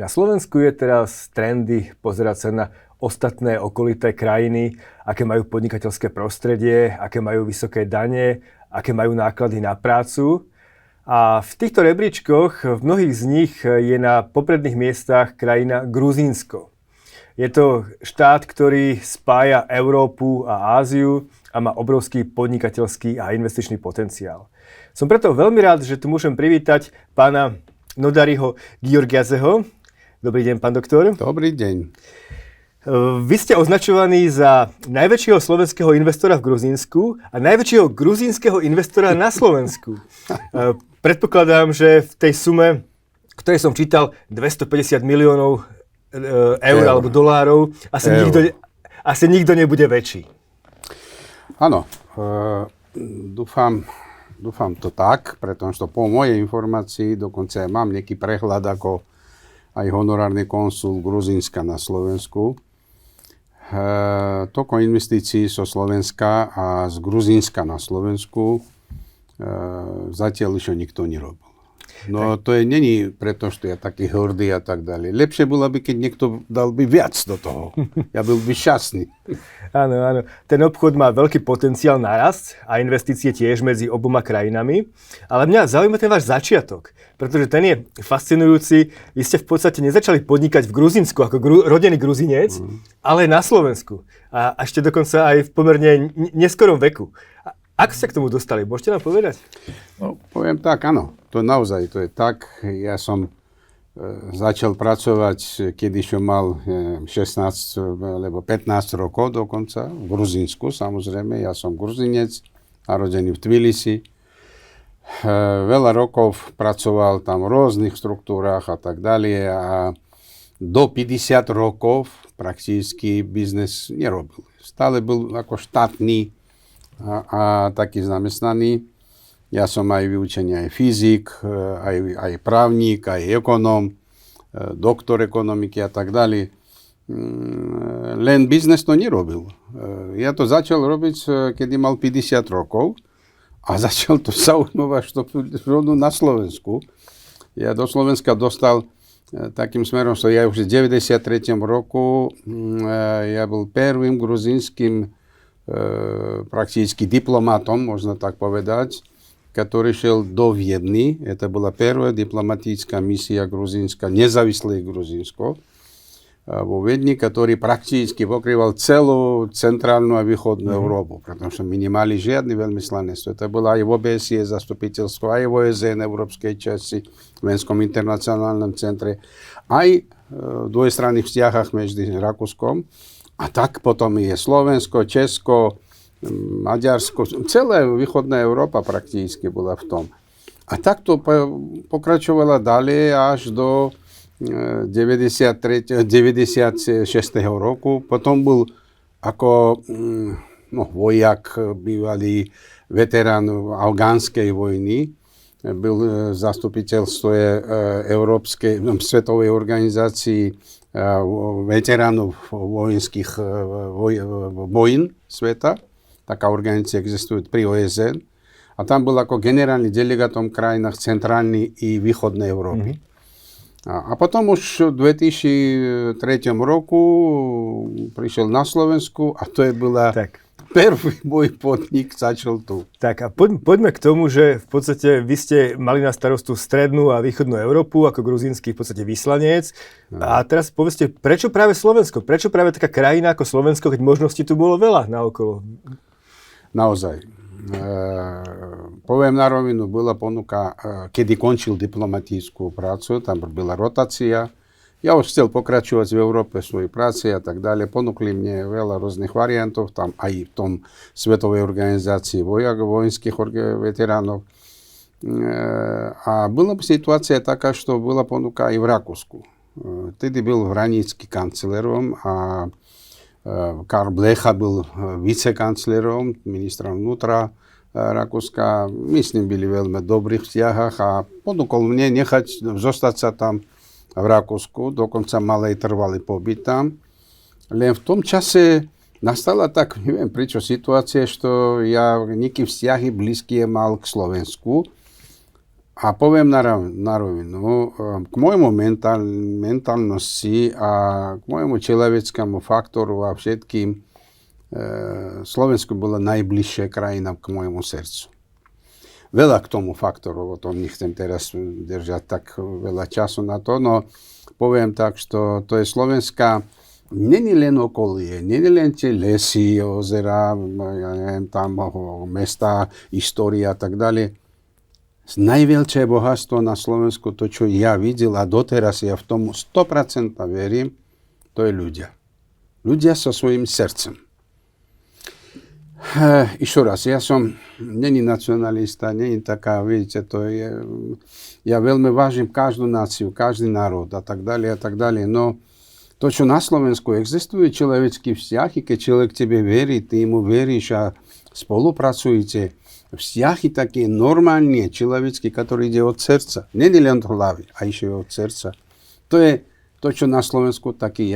Na Slovensku je teraz trendy pozerať sa na ostatné okolité krajiny, aké majú podnikateľské prostredie, aké majú vysoké dane, aké majú náklady na prácu. A v týchto rebríčkoch, v mnohých z nich je na popredných miestach krajina Gruzínsko. Je to štát, ktorý spája Európu a Áziu a má obrovský podnikateľský a investičný potenciál. Som preto veľmi rád, že tu môžem privítať pána Nodariho Georgiadzeho. Dobrý deň, pán doktor. Dobrý deň. Vy ste označovaní za najväčšieho slovenského investora v Gruzínsku a najväčšieho gruzínskeho investora na Slovensku. Predpokladám, že v tej sume, ktorej som čítal, 250 miliónov eur alebo dolárov, asi nikto nebude väčší. Áno, dúfam to tak, pretože po mojej informácii dokonca aj mám nejaký prehľad ako aj honorárny konsul Gruzínska na Slovensku. Toľko investícií zo Slovenska a z Gruzínska na Slovensku zatiaľ ešte nikto nerobil. No to není preto, že je taký hrdý a tak ďalej. Lepšie bolo by, keď niekto dal by viac do toho. Ja byl by šťastný. Áno, áno. Ten obchod má veľký potenciál na rast a investície tiež medzi oboma krajinami. Ale mňa zaujíma ten váš začiatok, pretože ten je fascinujúci. Vy ste v podstate nezačali podnikať v Gruzínsku ako rodený Gruzinec, ale na Slovensku. A ešte dokonca aj v pomerne neskorom veku. Ako ste k tomu dostali? Môžete nám povedať? No, poviem tak, áno. To naozaj, to je tak. Ja som začal pracovať, keď som mal 16 alebo 15 rokov dokonca v Gruzínsku, samozrejme. Ja som Gruzinec, narodený v Tbilisi. Veľa rokov pracoval tam v rôznych štruktúrach a tak ďalej. A do 50 rokov prakticky biznes nerobil. Stále byl ako štátny a taký zamestnaný. Ja som aj vyučený aj fyzik, aj právnik, aj ekonóm, doktor ekonomiky a tak ďalej. Len biznes to nerobil. Ja to začal robiť, kedy mal 50 rokov a začal to zaujímavať na Slovensku. Ja do Slovenska dostal takým smerom, že ja už v 93. roku ja bol prvým gruzínskym практически дипломатом, можно так povedať, который шел до Viedny. Это была первая дипломатическая миссия грузинская, независимое Грузинsko, во Viedni, который практически покрывал целую центральную и východную Европу, потому что мы не имели žiadne veľvyslanectvo. Это было aj v OBSE zastupiteľstvo, aj v OSN európskej časti, v Venskom internacionálnom centre, aj v dvojstranných vzťahách medzi Rakúskom. A tak potom je Slovensko, Česko, Maďarsko, celá východná Európa prakticky bola v tom. A tak to pokračovalo ďalej až do 96. roku. Potom bol ako vojak, bývalý veterán afgánskej vojny. Byl zastupiteľstvo Európskej svetovej organizácii veteránov vojenských vojín sveta. Taká organizácia existuje pri OSN. A tam bol ako generálny delegátom v krajinách centrálnej i východnej Európy. A potom už v 2003 roku prišiel na Slovensku a to je bola prvý môj podnik, začal tu. Tak a poďme k tomu, že v podstate vy ste mali na starostu strednú a východnú Európu ako gruzínsky v podstate vyslanec. A teraz povedzte, prečo práve Slovensko? Prečo práve taká krajina ako Slovensko, keď možností tu bolo veľa naokolo? Naozaj. Poviem na rovinu, bola ponuka, kedy končil diplomatickú prácu, tam bola rotácia. Ja už chcel pokračovať v Európe v svojej práci a tak ďalej. Ponúkli mne veľa rôznych variantov, tam aj v tom Svetovej organizácii vojenských veteránov. A bola situácia taká, že bola ponuka aj v Rakúsku. Tedy byl Vranícky kanclerom a Karl Blecha byl vicekanclerom, ministrom vnútra Rakúska. My s ním byli veľmi dobrých vzťahách a ponúkol mne nechať zostať sa tam v Rakúsku, dokonca mal aj trvalý pobyt tam. Len v tom čase nastala tak, neviem prečo, situácia, že ja nejaké vzťahy blízkie mal k Slovensku A poviem na rovinu, k môjmu mentálnosti a k môjmu človeckému faktoru a všetkým Slovensko bola najbližšia krajina k môjmu srdcu. Veľa k tomu faktoru, o tom nechcem teraz držať tak veľa času na to, no poviem tak, že to je Slovenská, není len okolie, není len tie lesy, ozera, ja neviem, tam mesta, história a tak ďalej. Najväčšie bohatstvo na Slovensku, to, čo ja videl a doteraz ja v tomu 100% verím, to je ľudia. Ľudia so svojím srdcem. Ešte raz, ja som, není nacionalista, není taká, vidíte, to je, ja veľmi vážim každú náciu, každý národ a tak ďalej, no to, čo na Slovensku existuje, človecký vzťah, i keď človek tebe verí, ty mu veríš a spolupracujete, vzťahy také normálne, človecké, ktoré ide od srdca. Nie len od hlavy, a ešte od srdca. To je to, čo na Slovensku taký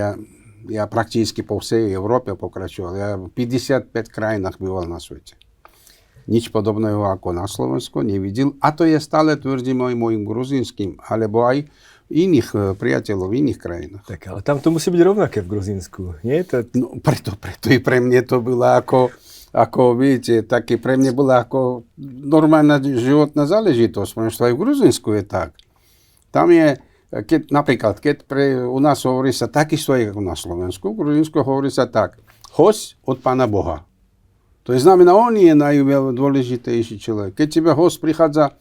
ja prakticky po všej Európe pokračoval. Ja v 55 krajinách býval na svete. Nič podobného ako na Slovensku nevidel. A to je stále tvrdím aj mojim gruzínskym, alebo aj iných priateľov v iných krajinách. Tak, ale tam to musí byť rovnaké v Gruzínsku, nie? No, preto i pre mňa to bylo ako vidíte, také pre mňa bola ako normálna životná záležitosť, pretože aj v Gruzínsku je tak. Tam je, napríklad, u nás hovorí sa takisto aj ako na Slovensku, v Gruzínsku hovorí sa tak, hosť od Pána Boha. To je znamená, on je najdôležitejší človek. Keď tebe hosť prichádza,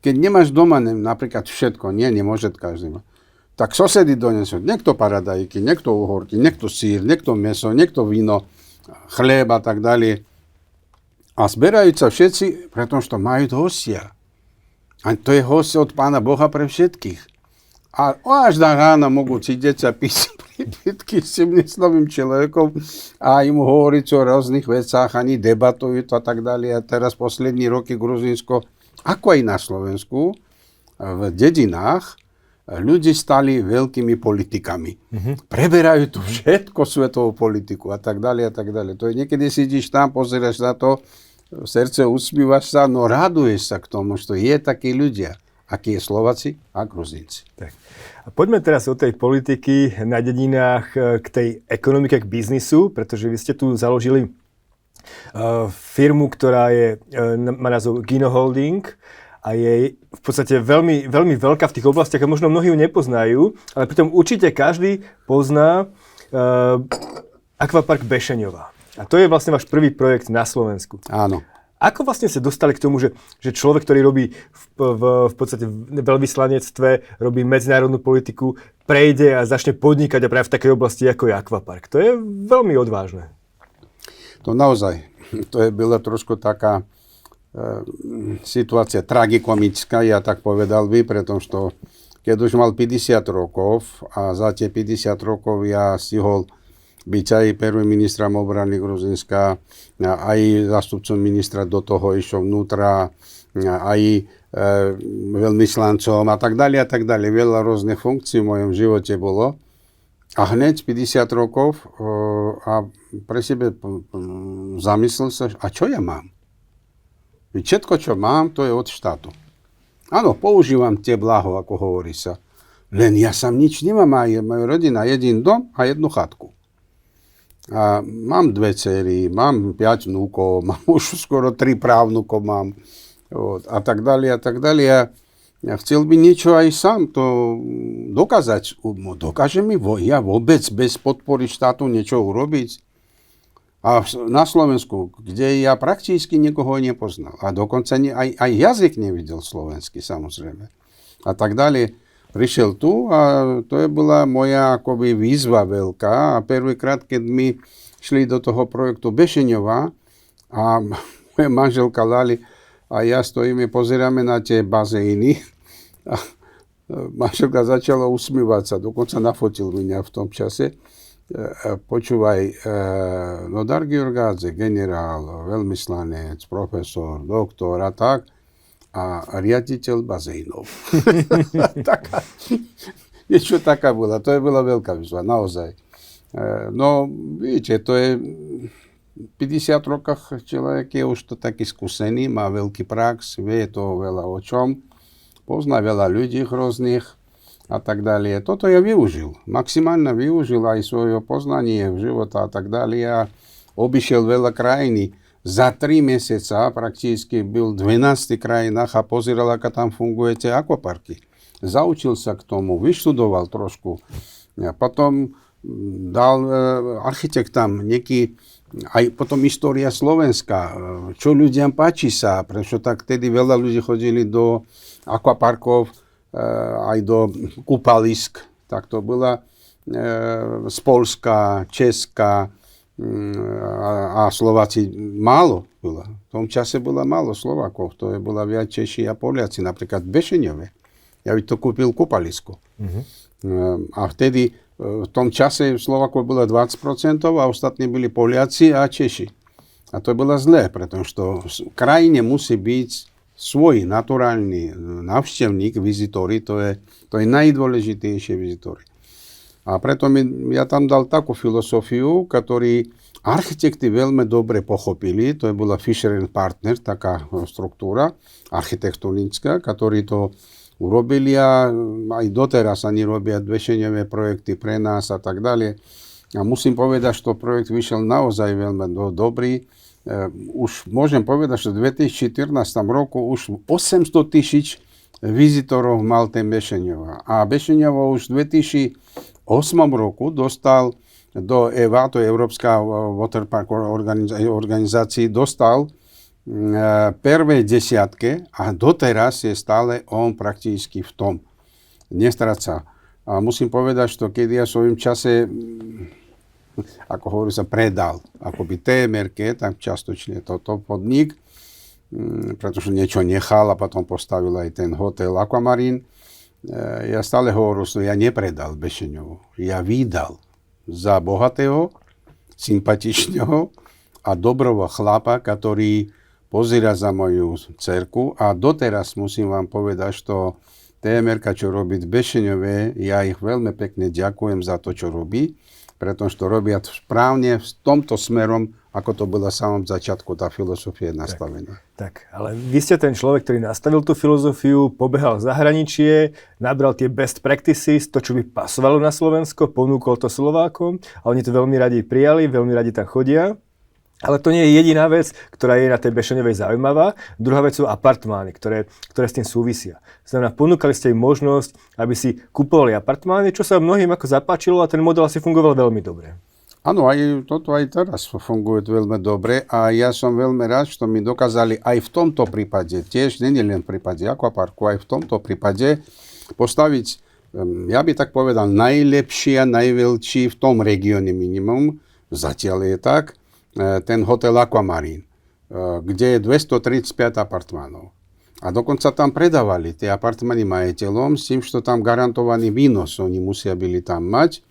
keď nemáš doma napríklad všetko, nemôže každý mať, tak susedy donesú, niekto paradajky, niekto uhorky, niekto sír, niekto mäso, niekto víno, chlieb a tak ďalej. A zberajú sa všetci, pretože to majú hostia. A to je hostia od Pána Boha pre všetkých. A až do rána mogú cítiť sa písať príbytky s tým neslovým človekom a im hovoriť o rôznych vecách, ani debatujú to a tak ďalej. A teraz poslední roky Gruzínsko, ako aj na Slovensku, v dedinách, ľudí stali veľkými politikami. Preberajú tu všetko svetovú politiku a tak ďalej a tak ďalej. To je niekedy sidíš tam, pozeráš na to, v srdce usmívaš sa, no raduješ sa k tomu, že je takí ľudia, akí je Slováci a Gruzínci. Tak. A poďme teraz od tej politiky na dedinách k tej ekonomike, k biznisu, pretože vy ste tu založili firmu, ktorá má názov Gino Holding, a je v podstate veľmi, veľmi veľká v tých oblastiach a možno mnohí ju nepoznajú, ale pritom určite každý pozná Akvapark Bešeňová. A to je vlastne váš prvý projekt na Slovensku. Áno. Ako vlastne ste dostali k tomu, že človek, ktorý robí v podstate v veľvyslanectve, robí medzinárodnú politiku, prejde a začne podnikať a práve v takej oblasti, ako je Akvapark? To je veľmi odvážne. To naozaj. To je byla trošku taká situácia tragikomická, ja tak povedal by, pretože keď už mal 50 rokov a za tie 50 rokov ja stihol byť aj prvým ministrom obrany Gruzínska, aj zástupcom ministra do toho išiel vnútra, aj veľvyslancom a tak ďalej. Veľa rôznych funkcií v mojom živote bolo. A hneď 50 rokov a pre sebe zamyslel sa, a čo ja mám? Všetko, čo mám, to je od štátu. Áno, používam tie blaho, ako hovorí sa. Len ja sam nič nemám, aj moja rodina, jeden dom a jednu chatku. A mám 2 dcery, mám 5 vnúkov, mám už skoro 3 právnukov mám. A tak ďalej. Ja chcel by niečo aj sám to dokázať. Dokáže mi ja vôbec bez podpory štátu niečo urobiť? A na Slovensku, kde ja prakticky nikoho nepoznal. A dokonca aj jazyk nevidel slovenský, samozrejme. A tak ďalej. Prišiel tu a to bola moja akoby výzva veľká. A prvýkrát, keď my šli do toho projektu Bešeňová a moja manželka Lali a ja stojíme, pozeráme na tie bazény a manželka začala usmívať sa. Dokonca nafotil mňa v tom čase. Počúvaj, Nodar Georgádze, generál, veľvyslanec, profesor, doktor a tak, a riaditeľ bazénov. Niečo taká bola, to je bola veľká výzva, naozaj. No, vidíte, to je 50 rokoch človek je už to taký skúsený, má veľký prax, vie to veľa o čom. pozná veľa ľudí rôznych a tak ďalej. Toto ja využil, maximálne využil aj svoje poznanie života a tak ďalej a obišiel veľa krajiny. Za 3 mesiaca prakticky byl v 12 krajinách a pozeral, ako tam funguje tie akvaparky. Zaučil sa k tomu, vyštudoval trošku. A potom dal architektam nejaký, aj potom história Slovenska, čo ľuďom páči sa, prečo tak vtedy veľa ľudí chodili do akvaparkov, aj do kúpalisk. Tak to bola z Polska, Česka, a Slováci málo bylo. V tom čase bylo málo Slovákov, to bola viac Češi a Poliaci, napríklad v Bešeňove. Ja by to kúpil kúpalisko. A vtedy v tom čase Slovákov bylo 20% a ostatní byli Poliaci a Češi. A to bylo zlé, pretože v krajine musí byť svoj naturálny návštevník, vizitori, to je najdôležitejšie vizitori. A preto ja tam dal takú filozofiu, ktorý architekti veľmi dobre pochopili. To je bola Fisher & Partner, taká štruktúra architektonická, ktorí to urobili a aj doteraz oni robia dvešeňové projekty pre nás a tak ďalej. A musím povedať, že to projekt vyšiel naozaj veľmi dobrý. Už môžem povedať, že v 2014 roku už 800 000 vizitorov mal ten Bešeňova. A Bešeňova už v 2008 roku dostal do EVA, to je Európska Water Park organizácia, dostal prvé desiatke a doteraz je stále on prakticky v tom. Nestráca. A musím povedať, že keď ja v svojom čase, ako hovorí sa, predal akoby TMR-ke, tak častočne toto podnik, pretože niečo nechal a potom postavil aj ten hotel Aquamarine. Ja stále hovorím, že ja nepredal Bešeňovu. Ja vydal za bohatého, sympatičného a dobrého chlapa, ktorý pozerá za moju dcerku. A doteraz musím vám povedať, že TMR-ka, čo robí v Bešeňove, ja ich veľmi pekne ďakujem za to, čo robí, pretože to robia správne v tomto smerom, ako to bola v samom začiatku, tá filozofia je nastavená. Tak, ale vy ste ten človek, ktorý nastavil tú filozofiu, pobehal v zahraničie, nabral tie best practices, to, čo by pasovalo na Slovensko, ponúkol to Slovákom a oni to veľmi radi prijali, veľmi radi tam chodia. Ale to nie je jediná vec, ktorá je na tej Bešeňovej zaujímavá. Druhá vec sú apartmány, ktoré s tým súvisia. Znamená, ponúkali ste im možnosť, aby si kupovali apartmány, čo sa mnohým ako zapáčilo a ten model asi fungoval veľmi dobre. Áno, aj toto aj teraz funguje veľmi dobre a ja som veľmi rád, že mi dokázali aj v tomto prípade, tiež nie len v prípade akvaparku, aj v tomto prípade postaviť, ja by tak povedal, najlepší a najväčší v tom regióne minimum, zatiaľ je tak, ten hotel Aquamarine, kde je 235 apartmánov. A dokonca tam predávali tie apartmány majiteľom s tým, že to tam garantovaný výnos oni musia byli tam mať.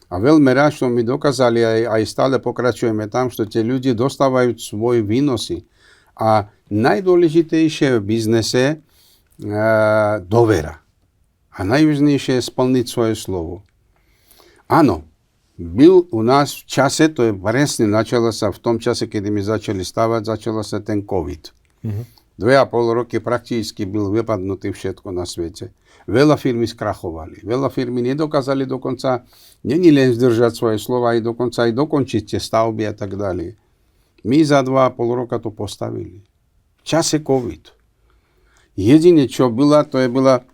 A veľmi rád, že mi dokázali, aj stále pokračujeme tam, že tie ľudia dostávajú svoje výnosy. A najdôležitejšie v biznese dôvera. A najvýznejšie je splniť svoje slovo. Áno, byl u nás v čase, to je presne, začalo sa v tom čase, kedy my začali stavať, začalo sa ten COVID. 2,5 roky prakticky byl vypadnutý všetko na svete. Veľa firmy skrachovali. Veľa firmy nedokázali dokonca, není len zdržať svoje slova, aj dokonca aj dokončiť tie stavby a tak ďalej. My za 2,5 roka to postavili. V čase COVID. Jedine, čo byla, to je byla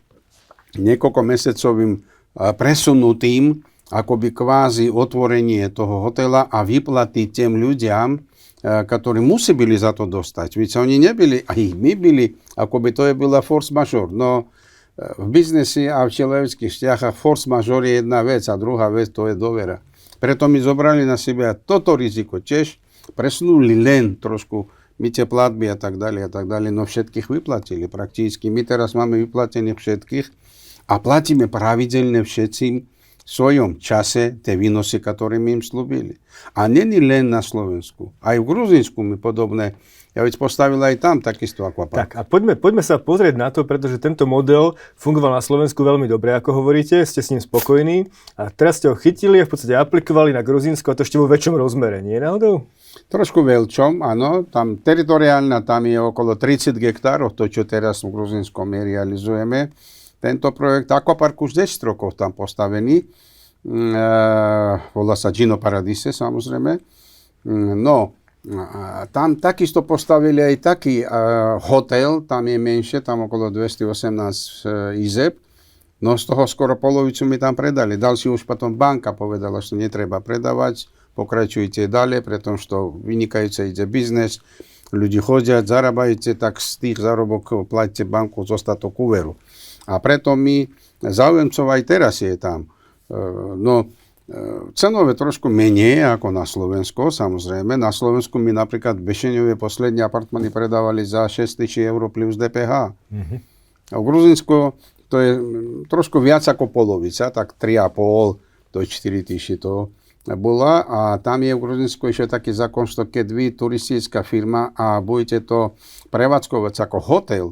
niekoľko mesecovým presunutým akoby kvázi otvorenie toho hotela a vyplatiť tým ľuďom, ktorí musí byli za to dostať. Více oni nebyli, a ich my byli, akoby to je byla force majeure. No v biznesi a v človeckých vzťahoch force majeure je jedna vec a druhá vec to je dôvera. Preto my zobrali na sebe toto riziko tiež, presunuli len trošku my tie platby a tak ďalej, no všetkých vyplatili prakticky. My teraz máme vyplatených všetkých a platíme pravidelne všetkým v svojom čase tie výnosy, ktoré my im slúbili. A není len na Slovensku. Aj v Gruzínsku mi podobné. Ja veď postavil aj tam takisto akvapark. Tak a poďme sa pozrieť na to, pretože tento model fungoval na Slovensku veľmi dobre, ako hovoríte, ste s ním spokojní a teraz ste ho chytili a v podstate aplikovali na Gruzínsko a to ešte vo väčšom rozmere, nie náhodou? Trošku veľčom, áno. Tam teritoriálna, tam je okolo 30 hektárov, to, čo teraz v Gruzínsku my realizujeme. Tento projekt akvapark už 10 rokov tam postavený. Volá sa Gino Paradise, samozrejme. No, tam takisto postavili aj taký hotel, tam je menšie, tam okolo 218 izeb. No z toho skoro polovicu mi tam predali. Ďalší už potom banka povedala, že netreba predávať, pokračujte ďalej, pretože to vynikajúce ide biznes. Ľudí chodia, zarábajte, tak z tých zárobok platíte banku z ostatok úveru. A preto my, záujemcov aj teraz je tam. Cenové trošku menej ako na Slovensku, samozrejme. Na Slovensku my napríklad v Bešeňove poslední apartmány predávali za 6 000 eur plus DPH. Mm-hmm. A v Gruzínsku to je trošku viac ako polovica, tak 3,5 do 4 000 to bola. A tam je v Gruzínsku ešte taký zákon, že keď vy turistická firma a budete to prevádzkovať ako hotel,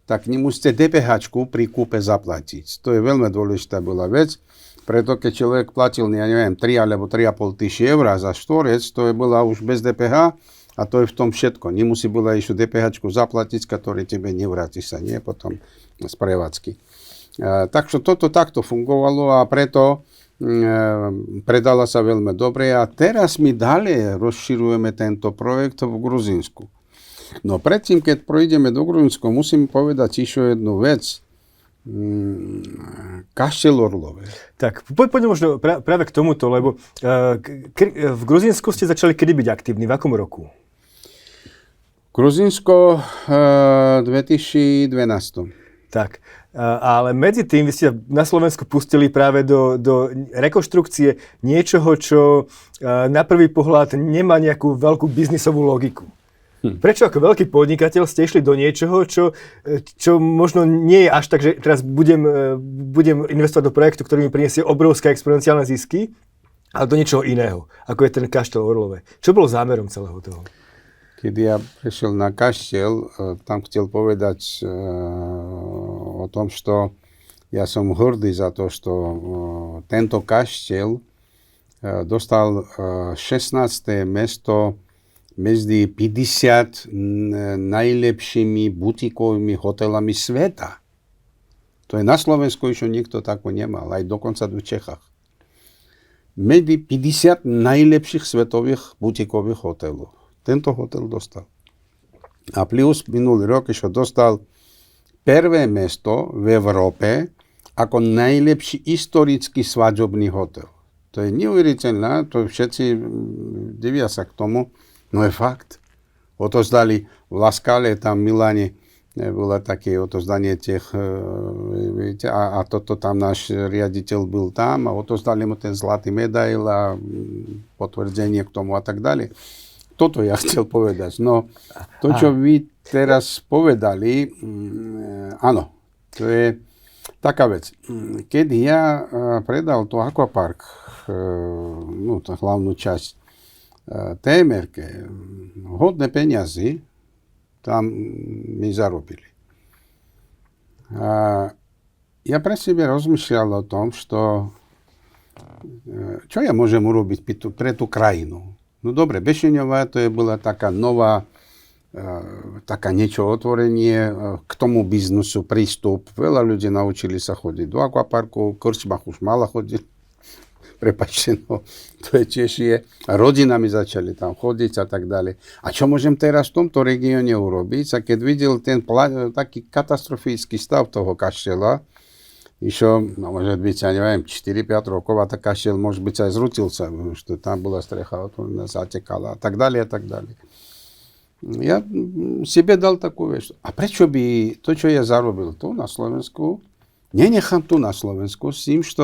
tak nemusíte DPH-čku pri kúpe zaplatiť. To je veľmi dôležitá bola vec. Preto keď človek platil, ja neviem, 3 alebo 3,5 tisíc eur za štvorec, to je bola už bez DPH a to je v tom všetko. Nemusí bola ešte DPH-čku zaplatiť, ktoré tebe nevráti sa, nie potom z prevádzky. Takže toto takto fungovalo a preto predala sa veľmi dobre a teraz my ďalej rozširujeme tento projekt v Gruzínsku. No predtým, keď projdeme do Gruzínska, musím povedať ešte jednu vec. Kašteľ Orlové. Tak, poďme možno práve k tomuto, lebo v Gruzínsku ste začali kedy byť aktívni? V akom roku? Gruzínsko 2012. Tak, ale medzi tým vy ste na Slovensku pustili práve do rekonštrukcie niečoho, čo na prvý pohľad nemá nejakú veľkú biznisovú logiku. Prečo ako veľký podnikateľ ste išli do niečoho, čo možno nie je až tak, že teraz budem investovať do projektu, ktorý mi prinesie obrovské exponenciálne zisky, ale do niečoho iného, ako je ten kašteľ Orlové. Čo bolo zámerom celého toho? Keď ja prešiel na kašteľ, tam chcel povedať o tom, že ja som hrdý za to, že tento kašteľ dostal 16. miesto medzi 50 najlepšími butikovými hotelami sveta. To je na Slovensku ešte nikto tako nemal, aj dokonca v Čechách. Medzi 50 najlepších svetových butikových hotelov. Tento hotel dostal. A plus minulý rok ešte dostal prvé miesto v Európe ako najlepší historický svadobný hotel. To je neuveriteľné, to všetci divia sa k tomu. No je fakt. Otozdali v La Scale, tam v Miláne, bolo také otozdanie tých, a toto tam náš riaditeľ byl tam a otozdali mu ten zlatý medail a potvrdenie k tomu a tak ďalej. Toto ja chcel povedať. No, to, čo vy teraz povedali, áno, to je taká vec. Keď ja predal to akvapark, no, tú hlavnú časť, témerke, hodné peniazy tam mi zarobili. Ja pre sebe rozmýšľal o tom, čo ja môžem urobiť pre tú krajinu. No dobre, Bešeňová to je bola taká nová, taká niečo otvorenie k tomu biznesu, prístup. Veľa ľudí naučili sa chodiť do akvaparku, krčmach už mala chodiť. Prepáčte, no, to je tiež je. Rodinami začali tam chodiť a tak ďalej. A čo môžem teraz v tomto regióne urobiť? A keď videl ten taký katastrofický stav toho kašteľa, išlo, no môže byť, ja neviem, 4-5 rokov a tá kašteľ môže byť aj zrutil sa, že tam bola strecha otvorená, zatekala a tak ďalej a tak ďalej. Ja sebe dal takú vec. A prečo by to, čo ja zarobil tu na Slovensku, nenechám tu na Slovensku s tým, že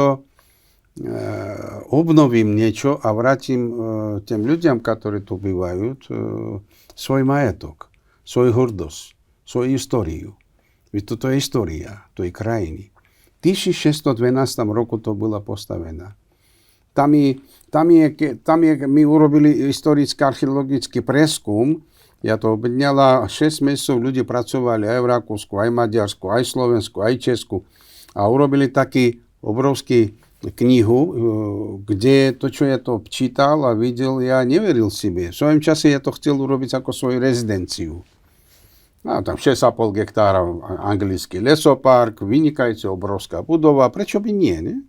obnovím niečo a vrátim tým ľuďom, ktorí tu bývajú, svoj majetok, svoj hrdosť, svoju históriu. Toto je história tej krajiny. V 1612 roku to bola postavená. my urobili historický archeologický preskum. Ja to objednala 6 mesecov, ľudia pracovali aj v Rakúsku, aj Maďarsku, aj Slovensku, aj Česku. A urobili taký obrovský knihu, kde to, čo ja to čítal a videl, ja neveril sebe. V svojom čase ja to chcel urobiť ako svoju rezidenciu. A tam 6,5 hektárov anglický lesopark, vynikajúca obrovská budova, prečo by nie, ne?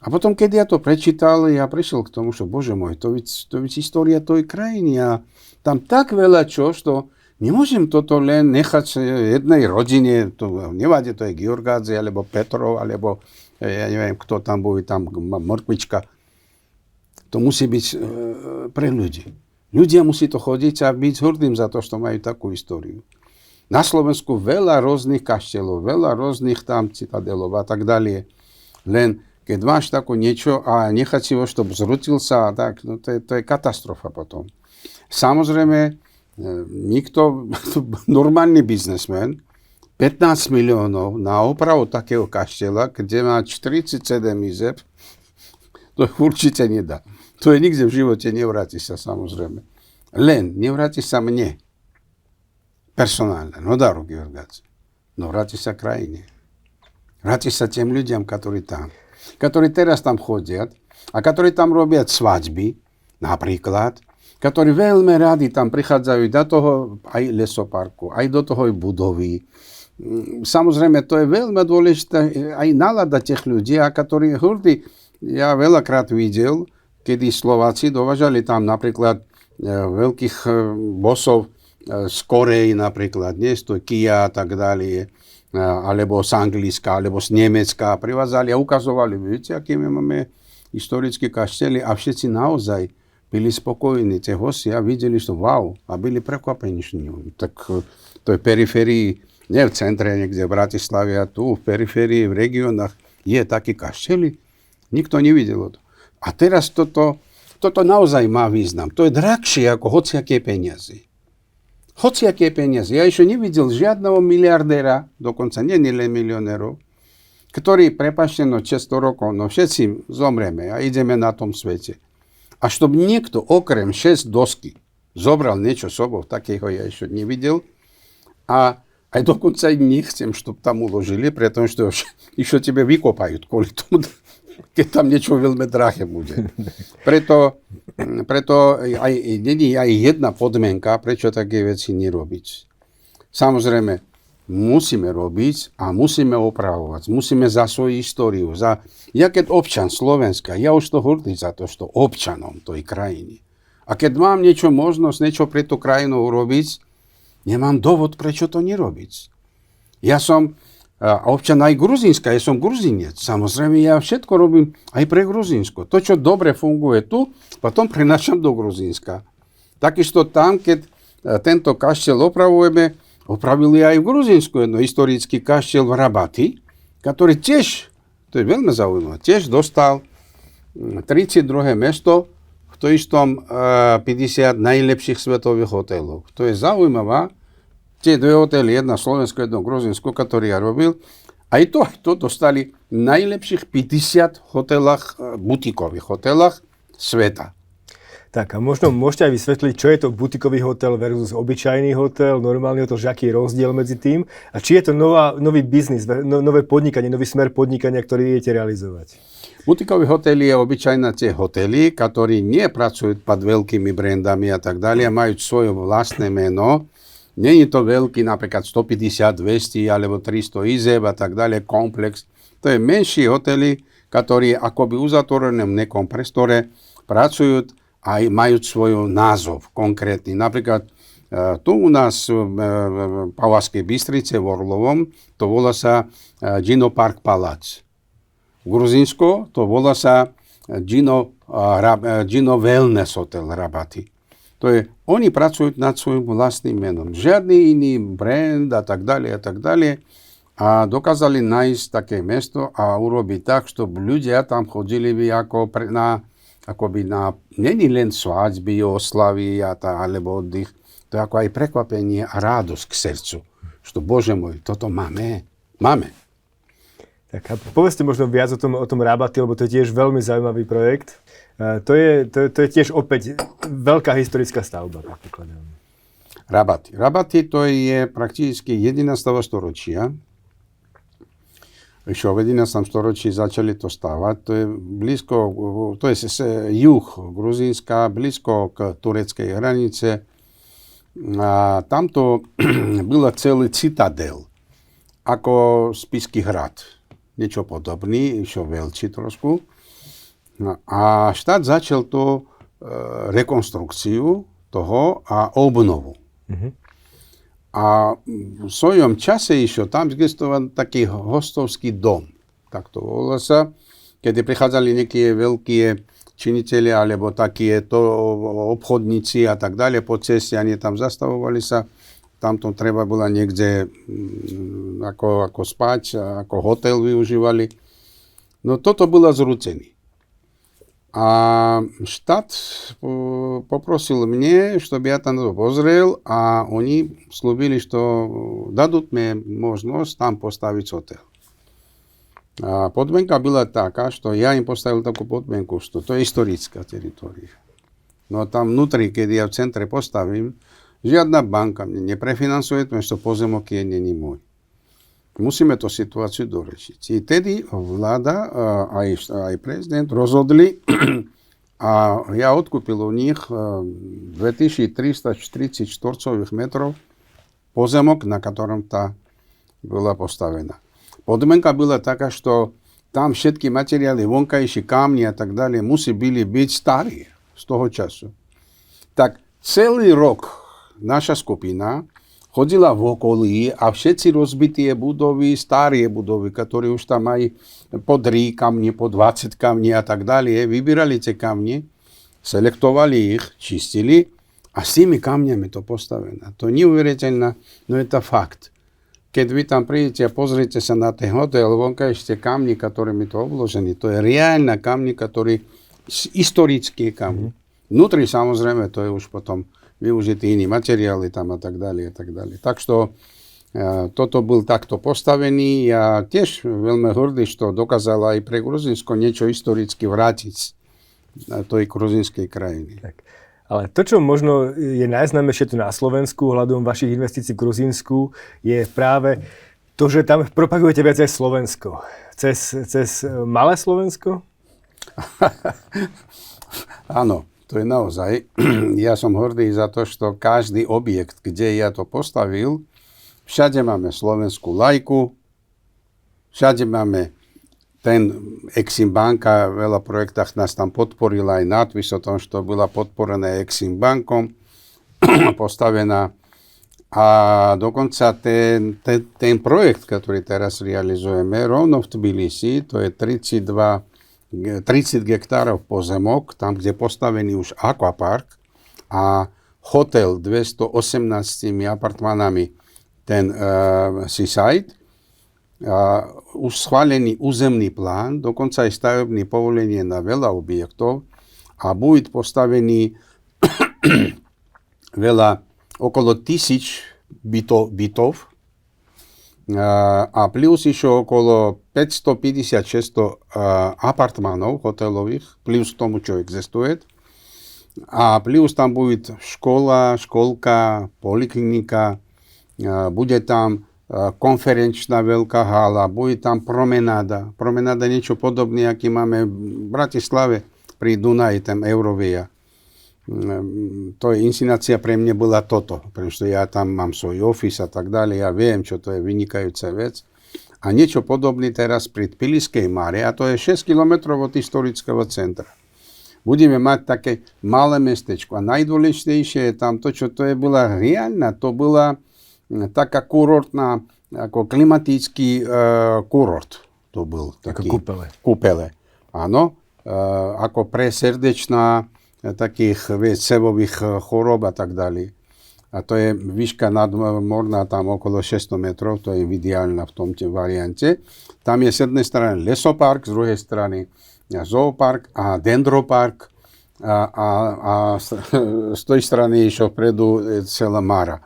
A potom, keď ja to prečítal, ja prišiel k tomu, že bože môj, to je história tej krajiny a tam tak veľa čo, že nemôžem toto len nechať jednej rodine, to nevadí, to je Georgádze, alebo Petrov, alebo ja neviem, kto tam bude, tam Morkvička. To musí byť pre ľudí. Ľudia musí to chodiť a byť hrdým za to, že majú takú históriu. Na Slovensku veľa rôznych kaštelov, veľa rôznych tam citadelov a tak ďalej. Len keď máš takú niečo a nechať si ho, že to zrutil sa, tak, no to je katastrofa potom. Samozrejme, nikto, normálny biznesmen, 15 miliónov na opravu takého kaštela, kde má 47 izeb, to určite nedá. To je nikde v živote, nevráti sa samozrejme. Len nevráti sa mne. Personálne, no daru Georgádze. No vráti sa krajine. Vráti sa tým ľuďom, ktorí teraz tam chodia a ktorí tam robia svadby, napríklad, ktorí veľmi radi tam prichádzajú do toho aj lesoparku, aj do toho budovy. Samozrejme, to je veľmi dôležité aj nálada tých ľudí, a ktorí hrdí. Ja veľakrát videl, kedy Slováci dovážali tam napríklad veľkých bosov z Korei napríklad, nie z Kia a tak ďalej, alebo z Anglicka, alebo z Nemecka, privázali a ukazovali, viete, aký my máme historické kaštely a všetci naozaj byli spokojní, tie hostia videli, že wow, a byli prekvapení. Tak to je periférii, nie v centre, niekde v Bratislave, a tu v periférii, v regiónach je také kaštely. Nikto nevidel to. A teraz toto naozaj má význam. To je drahšie ako hociaké peniaze. Hociaké peniaze. Ja ešte nevidel žiadneho miliardéra, dokonca nie len milionérov, ktorý, prepáčte, 600 rokov, všetci zomreme a ideme na tom svete. A чтобы niekto okrem 6 dosky zobral niečo sobou, takého ja ešte nevidel. A aj dokonca aj nechcem, чтобы tam uložili, pretože ešte tebe vykopajú kvôli tomu, keď tam niečo veľmi drahé bude. Preto není aj jedna podmienka, prečo také veci nerobiť. Samozrejme, musíme robiť a musíme opravovať. Musíme za svoju históriu. Ja keď občan Slovenska, ja už to hrdý za to, že občanom tej krajiny. A keď mám možnosť niečo pre tú krajinu urobiť, nemám dôvod, prečo to nerobiť. Ja som občan aj Gruzínska, ja som Gruzinec. Samozrejme, ja všetko robím aj pre Gruzínsko. To, čo dobre funguje tu, potom prenášam do Gruzínska. Takisto tam, keď tento kaštel opravili aj v Gruzínsku jedno historický kaštel v Rabati, ktorý tiež, to je veľmi zaujímavé, tiež dostal 32. miesto v to istom 50 najlepších svetových hotelov. To je zaujímavé. Tie dve hotely, jedna Slovensko, jedno Gruzínsko, ktorý ja robil, aj to dostali najlepších 50 hotelách, butikových hotelách sveta. Tak a možno môžete aj vysvetliť, čo je to butikový hotel versus obyčajný hotel, normálny hotel, že aký je rozdiel medzi tým a či je to nový biznis, nové podnikanie, nový smer podnikania, ktorý idete realizovať. Butikový hotel je obyčajné tie hotely, ktorí nepracujú pod veľkými brandami a tak ďalej, majú svoje vlastné meno. Nie je to veľký, napríklad 150, 200 alebo 300 izeb a tak ďalej, komplex. To je menší hotely, ktorí akoby uzatvorené v nekom priestore pracujú a majú svoj názov konkrétny. Napríklad tu u nás v Pavlskej Bystrici v Orlovom to volá sa Gino Park Palace. V Gruzínsku to volá sa Gino Wellness Hotel Rabati. To je, oni pracujú nad svojím vlastným menom. Žiadny iný brand a tak ďalej a tak ďalej. A dokázali nájsť také mesto a urobiť tak, že ľudia tam chodili by akoby na není len svadby, oslavy alebo oddych. To je ako aj prekvapenie a radosť k srdcu. Že bože môj, toto máme. Máme. Tak a povedzte možno viac o tom Rabati, lebo to je tiež veľmi zaujímavý projekt. To je tiež opäť veľká historická stavba, predpokladám. Rabati to je prakticky 11. storočia. Ešte v 11. storočí začali to stavať. To je blízko, to je juh Gruzínska, blízko k tureckej hranice. A tamto byla celý citadel, ako Spišský hrad. Niečo podobný, ešte veľký trošku. A štát začal to rekonstrukciu toho a obnovu. A v svojom čase ešte tam existoval taký hostovský dom. Tak to volá sa, kedy prichádzali nejaké veľké činitelia alebo takéto obchodníci a tak ďalej po ceste, oni tam zastavovali sa. Tam to treba bylo niekde ako spať, ako hotel využívali. No toto bylo zrúcené. A štát poprosil mne, чтобы я там pozrel a oni slúbili, že dадут мне možnosť tam postaviť hotel. A podmienka byla taká, že ja im postavil takú podmienku, že to je historická teritória. No tam vnútri, keď ja v centre postavím, žiadna banka mne neprefinansuje, pretože pozemok není môj. Musíme tú situáciu dorešiť. I tedy vláda aj prezident rozhodli a ja odkúpil u nich 2340 štvorcových metrov pozemok, na ktorom tá bola postavená. Podmienka byla taká, že tam všetky materiály, vonkajšie kamni a tak ďalej musí byť staré z toho času. Tak celý rok naša skupina chodila v okolí a všetci rozbité budovy, staré budovy, ktoré už tam majú po 3 kamne, po 20 kamne a tak ďalej, vybírali tie kamne, selektovali ich, čistili a s tými kamňami to postavené. To je neuveriteľné, no je to fakt. Keď vy tam prídete a pozrite sa na ten hotel, vonkajšie kamne, ktorými to obložené, to je reálne kamne, ktoré historické kamne. Vnútri samozrejme, to je už potom využitý iní materiály tam a tak ďalej a tak ďalej. Tak što toto bol takto postavený. Ja tiež veľmi hrdý, že to dokázala aj pre Gruzínsko niečo historicky vrátiť na tej gruzínskej krajiny. Tak. Ale to, čo možno je najznámejšie tu na Slovensku, hľadom vašich investícií v Gruzínsku, je práve to, že tam propagujete viac aj Slovensko. Cez malé Slovensko? Áno. To je naozaj. Ja som hrdý za to, že každý objekt, kde ja to postavil, všade máme slovenskú lajku, všade máme ten Exim banka, veľa projektách nás tam podporila aj nadpis o tom, že to bola podporená Exim bankom, postavená. A dokonca ten projekt, ktorý teraz realizujeme, rovno v Tbilisi, to je 30 hektárov pozemok, tam, kde postavený už aquapark a hotel 218 apartmanami, ten Seaside, už schválený územný plán, dokonca aj stavebné povolenie na veľa objektov a bude postavený okolo 1000 bytov, a plus ešte okolo 550-600 apartmanov hotelových, plus tomu, čo existuje. A plus tam bude škola, školka, poliklinika, bude tam konferenčná veľká hala, bude tam promenáda. Promenáda niečo podobné, aký máme v Bratislave pri Dunaji, tam Eurovia. To je inscenácia pre mňa bola toto, pretože ja tam mám svoj office a tak ďalej, ja viem, čo to je vynikajúca vec. A niečo podobné teraz pri Tbiliskej Mare, a to je 6 km od historického centra. Budeme mať také malé mestečko a najdôležitejšie je tam to, čo to je bola reálna, to bola taká kurortná, ako klimatický kurort. To bol taký kúpele. Áno, ako pre srdečná takých sebových chorób a tak ďalej. A to je výška nadmorná tam okolo 600 metrov, to je ideálna v tomto variante. Tam je z jednej strany lesopark, z druhej strany zoopark a dendropark a z tej strany išlo vpredu celá Mara.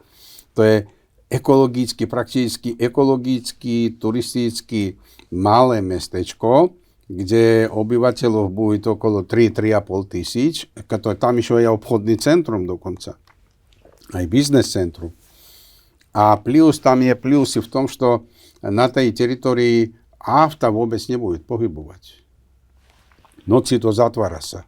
To je prakticky ekologicky, turisticky malé mestečko, kde obyvateľov bude okolo 3-3,5 tisíc. Tam išlo aj obchodný centrum dokonca. Aj biznes centrum. A tam je plusy v tom, že na tej teritorii auta vôbec nebudú pohybovať. Noci to zatvára sa.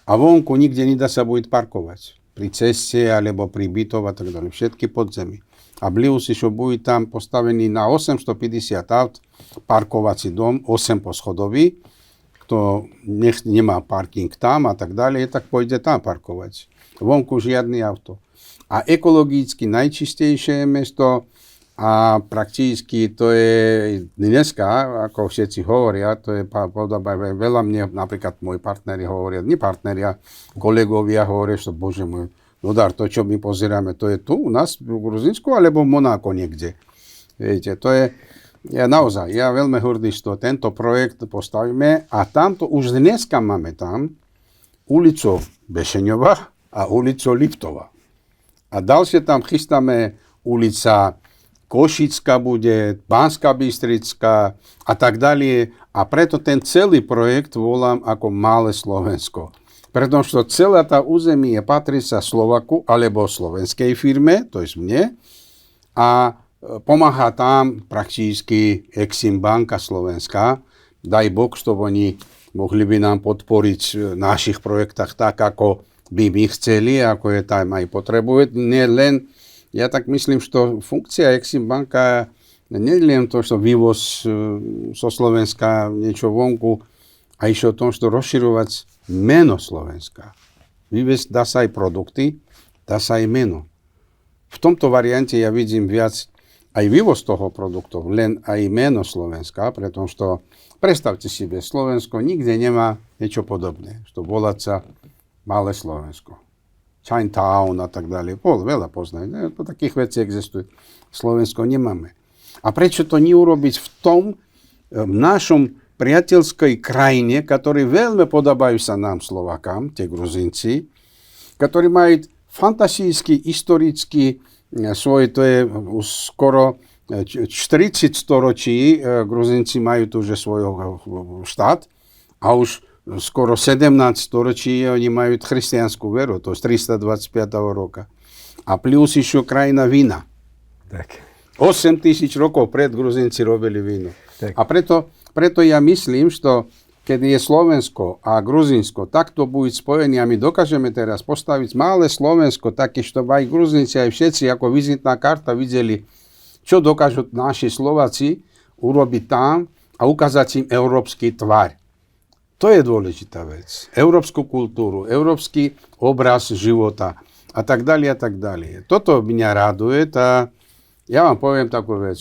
A vonku nikde nedá sa bude parkovať. Pri ceste alebo pri bytov a tak ďalej. Všetky podzemí. A bližšie, čo bude tam postavený na 850 aut, parkovací dom, 8 poschodový, kto nemá parking tam a tak ďalej, tak pôjde tam parkovať. Vonku žiadne auto. A ekologicky najčistejšie mesto a prakticky to je dneska, ako všetci hovoria, to je podoba veľa mne, napríklad moji partneri hovoria, kolegovia hovoria, že bože môj, Nodar, to, čo my pozeráme, to je tu u nás v Gruzinsku, alebo v Monáku niekde. Viete, to je, naozaj, ja veľmi hrdý, že tento projekt postavíme a tamto už dneska máme tam ulicu Bešeňova a ulicu Liptova. A ďalšie tam chystáme ulica Košická bude, Banská Bystrická a tak ďalej. A preto ten celý projekt volám ako Malé Slovensko. Pretože celá tá územie patrí sa Slovaku alebo slovenskej firme, to je mne, a pomáha tam prakticky Exim banka slovenská. Daj Boh, že oni mohli by nám podporiť v našich projektách tak, ako by my chceli, ako je tam aj potrebuje. Nie len, ja tak myslím, že funkcia Exim banka nie len to, že vývoz zo Slovenska niečo vonku, a išlo o tom, že rozširovať meno Slovenska. Vyviesť dá sa aj produkty, dá sa aj meno. V tomto variante ja vidím viac aj vývoz toho produktov, len aj meno Slovenska, pretože predstavte si, Slovensko nikde nemá niečo podobné. To volať sa Malé Slovensko. Chinatown a tak ďalej. Veľa poznajú. Takých vecí existuje. Slovensko nemáme. A prečo to neurobiť v tom našom priateľskej krajine, ktorí veľmi podobajú sa nám Slovákam, tie Gruzinci, ktorí majú fantastický, historický svoj, to je už skoro 40 storočí, Gruzinci majú tu že svoj štát a už skoro 17 storočí oni majú christianskú veru, to je 325. roka. A plus ešte krajina vína. Tak. 8 000 rokov pred Gruzinci robili víno. Tak. A preto ja myslím, že keď je Slovensko a Gruzinsko takto budú spojení a my dokážeme teraz postaviť malé Slovensko, také, že aj Gruzinci, aj všetci ako vizitná karta videli, čo dokážu naši Slováci urobiť tam a ukázať im európsky tvar. To je dôležitá vec. Európsku kultúru, európsky obraz života a tak ďalej a tak ďalej. Toto mňa raduje. Ja vám poviem takú vec,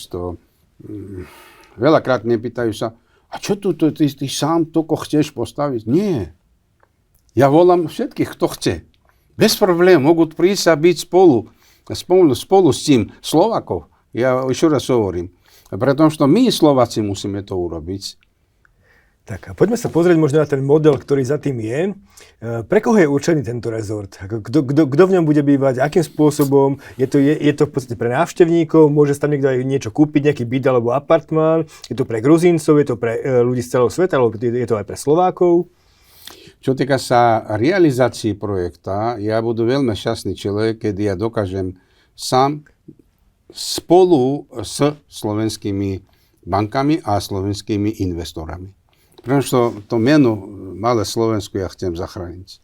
veľakrát mne pýtajú sa, a čo tu ty sám toko chceš postaviť? Nie. Ja volám všetkých, kto chce. Bez problém, môžu prísť a byť spolu s tým Slovákov. Ja ešte raz hovorím. Pretože my Slováci musíme to urobiť. Tak a poďme sa pozrieť možno na ten model, ktorý za tým je. Pre koho je určený tento rezort? Kto v ňom bude bývať? Akým spôsobom? Je to v podstate pre návštevníkov? Môže sa tam niekto aj niečo kúpiť, nejaký byt alebo apartmán? Je to pre Gruzíncov? Je to pre ľudí z celého sveta? Alebo je to aj pre Slovákov? Čo týka sa realizácii projekta, ja budem veľmi šťastný človek, keď ja dokážem sám spolu s slovenskými bankami a slovenskými investorami. Pretože to meno Malé Slovensko ja chcem zachrániť.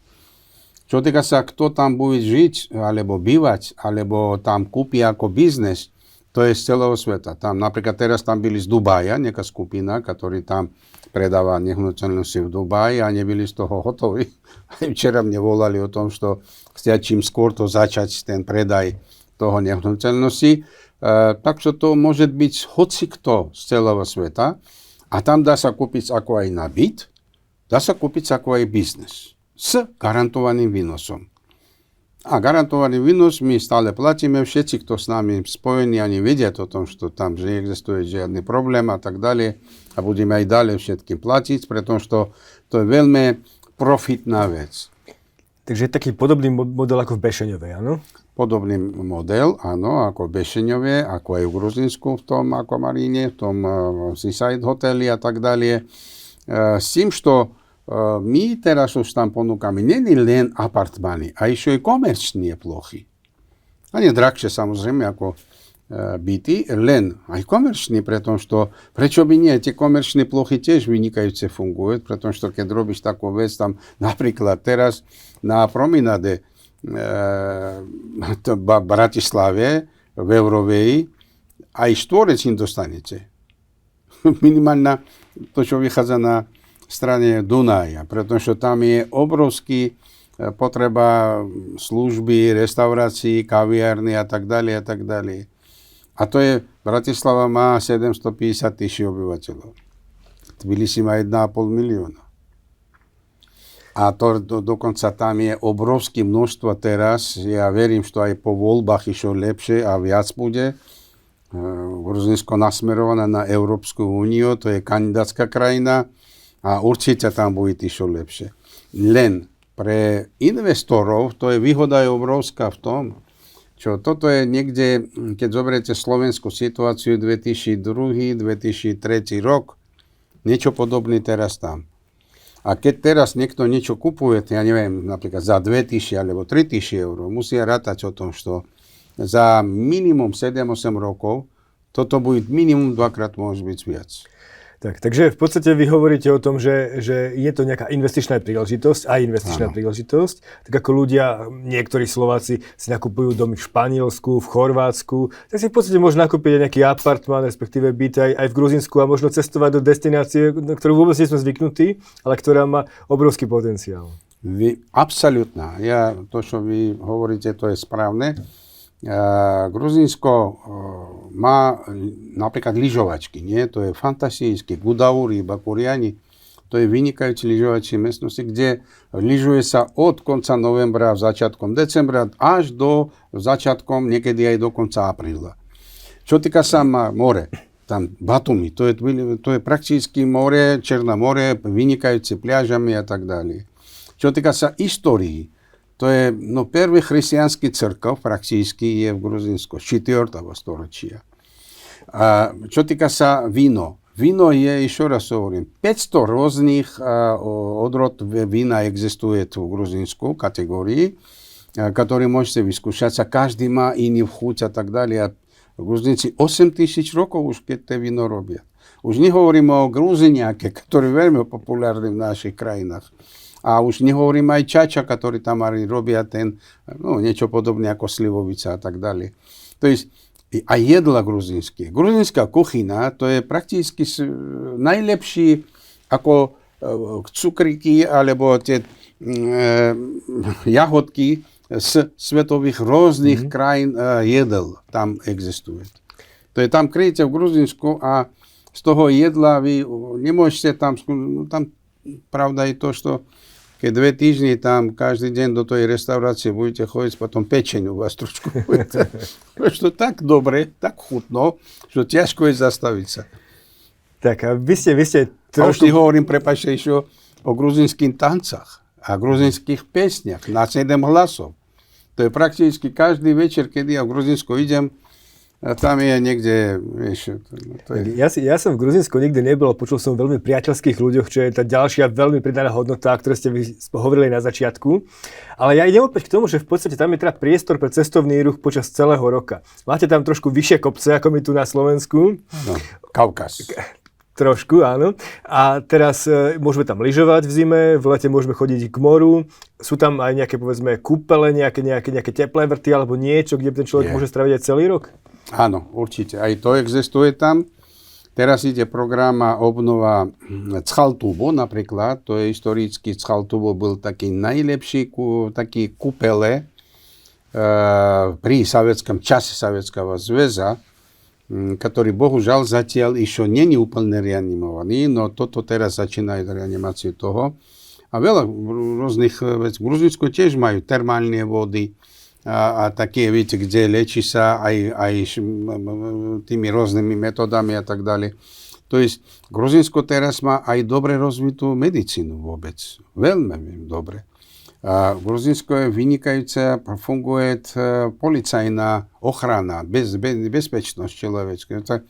Čo týka sa, kto tam bude žiť, alebo bývať, alebo tam kúpi ako biznes, to je z celého sveta. Tam, napríklad teraz tam byli z Dubaja, nejaká skupina, ktorí tam predáva nehnuteľnosti v Dubaji a nebyli z toho hotoví. Včera mne volali o tom, že chcia čím skôr to začať, ten predaj toho nehnuteľnosti. Takže to môže byť hocikto z celého sveta. A tam dá sa kúpiť ako aj na byt, dá sa kúpiť ako aj biznes s garantovaným výnosom. A garantovaný výnos my stále platíme, všetci, kto s nami spojení, ani vedia o tom, že tam že neexistuje žiadny problém a tak ďalej. A budeme aj ďalej všetkým platiť, pretože to je veľmi profitná vec. Takže je taký podobný model ako v Bešeňovej, áno? podobný model, áno, ako v Bešeňove, ako aj v Gruzinsku, v tom Aquamarine, v tom Seaside hoteli a tak ďalej. S tým, že my teraz už tam ponúkame nie len apartmány, a ešte aj komerčné plochy. A nie drahšie samozrejme ako byty, len aj komerčné, pretože prečo by nie, tie komerčné plochy tiež vynikajúce fungujú, pretože keď robíš takú vec tam, napríklad teraz na promenade v Bratislave, v Euroveji, aj štvorec im dostanete. Minimálne to, čo vychádza na strane Dunaja, pretože tam je obrovský potreba služby, reštaurácií, kaviárny a tak ďalej a tak ďalej. A to je, Bratislava má 750 000 obyvateľov. Tbilisi má 1,5 milióna. A to dokonca tam je obrovské množstvo teraz. Ja verím, že to aj po voľbách išlo lepšie a viac bude. Gruzinsko nasmerované na Európsku úniu, to je kandidátska krajina a určite tam bude išlo lepšie. Len pre investorov to je výhoda je obrovská v tom, čo toto je niekde, keď zoberiete slovenskú situáciu 2002-2003 rok, niečo podobné teraz tam. A keď teraz niekto niečo kupuje, ja neviem, napríklad za 2000 alebo 3000 eur, musia rátať o tom, že za minimum 7-8 rokov toto bude minimum dvakrát môže byť viac. Takže v podstate vy hovoríte o tom, že je to nejaká investičná príležitosť, príležitosť, tak ako ľudia, niektorí Slováci si nakupujú domy v Španielsku, v Chorvátsku, tak si v podstate môžu nakúpiť aj nejaký apartmán, respektíve byt aj v Gruzinsku a možno cestovať do destinácie, na ktorú vôbec nie sme zvyknutí, ale ktorá má obrovský potenciál. Absolútne. To, čo vy hovoríte, to je správne. Gruzinsko má napríklad lyžovačky, nie? To je fantastické. Gudauri, Bakuriani, to je vynikajúce lyžovačie miestnosti, kde lyžuje sa od konca novembra, začiatkom decembra, až do začiatkom, niekedy aj do konca apríla. Čo týka sa more, tam Batumi, to je prakticky more, Černé more, vynikajúce plážami a tak ďalej. Čo týka sa histórii, to je, prvý christianský crkov prakticky je v Gruzinsku, 4. storočia. A čo týka sa víno je, ešte raz hovorím, 500 rôznych odrod vína existuje tu v Gruzinsku, kategórii, ktoré môžete vyskúšať a každý má iný chuť a tak ďalej. A Gruzinci 8000 rokov už keď to víno robia. Už nehovorím o Gruziniake, ktorý je veľmi populárny v našich krajinách. A už nehovorím aj čača, ktorý tam robia niečo podobné ako slivovica a tak ďalej. To je aj jedla gruzinské. Gruzinská kuchyňa, to je prakticky najlepší ako cukriky alebo tie jahodky z svetových rôznych krajín jedel tam existuje. To je tam kryjete v Gruzinsku a z toho jedla vy nemôžete tam pravda je to, že keď 2 týždne tam každý deň do tej reštaurácie budete chodiť, potom pečeniu vás trošku budete. To tak dobre, tak chutno, že ťažko je zastaviť sa. Tak a vy ste trošku... A už hovorím, prepáčte, ešte o gruzinských tancach a gruzinských piesniach na 7 hlasov. To je prakticky každý večer, keď ja v Gruzinsku idem, a tam je niekde, vieš... Ja som v Gruzinsku nikdy nebol, počul som o veľmi priateľských ľuďoch, čo je tá ďalšia veľmi pridaná hodnota, o ktorej ste hovorili na začiatku. Ale ja idem opäť k tomu, že v podstate tam je teda priestor pre cestovný ruch počas celého roka. Máte tam trošku vyššie kopce, ako my tu na Slovensku. No, Kaukaz. Trošku, áno. A teraz môžeme tam lyžovať v zime, v lete môžeme chodiť k moru. Sú tam aj nejaké, povedzme, kúpele, nejaké teplé vrty alebo niečo, kde ten človek môže straviť aj celý rok? Áno, určite. Aj to existuje tam. Teraz ide program a obnova Chaltubo napríklad. To je historický Chaltubo, byl taký najlepší taký kúpele pri čase Sovietskeho zväza, ktorý bohužiaľ zatiaľ ešte není úplne reanimovaný, no toto teraz začínajú reanimáciu toho. A veľa rôznych vecí. V Gruzinsku tiež majú termálne vody a také, viete, kde liečí sa aj tými rôznymi metodami a tak ďalej. To je, Gruzinsko teraz má aj dobre rozvitú medicínu vôbec. Veľmi dobre. Грузинsko je vynikajúce, funguje policajná ochrana, bezpečnosť človečka.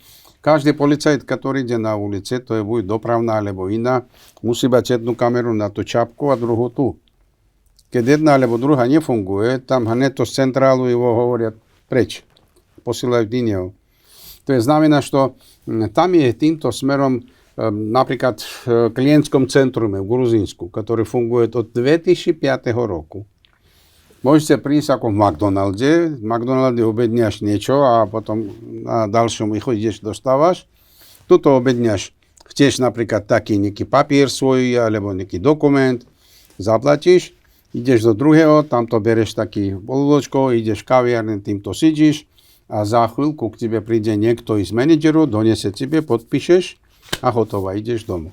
Každý policajt, ktorý ide na ulici, to je buď dopravná alebo iná, musí mať jednu kameru na tú čapku a druhú tu. Keď jedna alebo druhá nefunguje, tam hneď to z centrálu jeho hovoria preč. Posílajú iného. To je znamená, že tam je týmto smerom napríklad v klientskom centrume v Gruzínsku, ktorý funguje od 2005 roku. Môžete prísť ako v McDonalde. V McDonalde objednáš niečo a potom na ďalšom ideš, dostávaš. Tuto objednáš, chceš napríklad taký nejaký papier svoj alebo nejaký dokument, zaplatíš, ideš do druhého, tam to bereš taký polúločko, ideš kaviarne, týmto sidíš a za chvíľku k tebe príde niekto z manažeru, donese tebe, podpíšeš a hotovo, ideš domov.